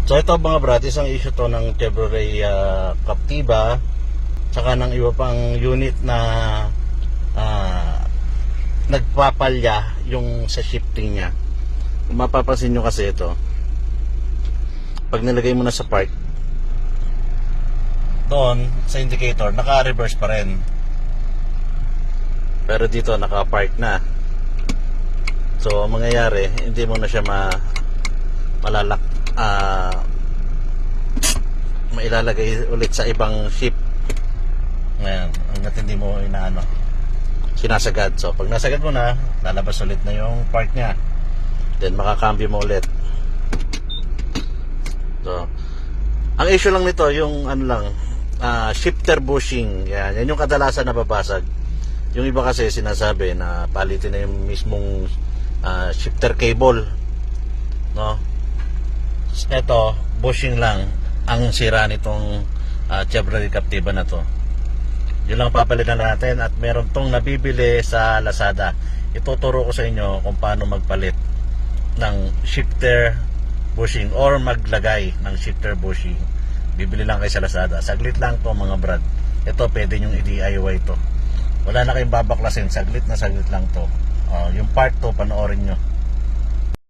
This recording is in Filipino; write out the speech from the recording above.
So ito mga brad, isang issue to ng Chevrolet Captiva, tsaka ng iba pang unit na nagpapalya yung sa shifting niya. Kung mapapansin nyo kasi ito, pag nilagay mo na sa park, doon sa indicator naka-reverse pa rin, pero dito naka-park na. So ang mangyayari, hindi mo na siya mailalagay ulit sa ibang ship. Ngayon, hanggat hindi mo sinasagad. So pag nasagad mo na, lalabas ulit na yung park nya, then makakambyo mo ulit. So ang issue lang nito yung shifter bushing. Yan yung kadalasan nababasag. Yung iba kasi sinasabi na palitin na yung mismong shifter cable, no? Ito, bushing lang ang sira nitong Chevrolet Captiva na to. Yun lang papalitan natin, at meron tong nabibili sa Lazada. Ituturo ko sa inyo kung paano magpalit ng shifter bushing or maglagay ng shifter bushing. Bibili lang kayo sa Lazada. Saglit lang to mga brad. Ito pwede nyong i-DIY to. Wala na kayong babaklasin, saglit lang to. Yung part to panoorin nyo.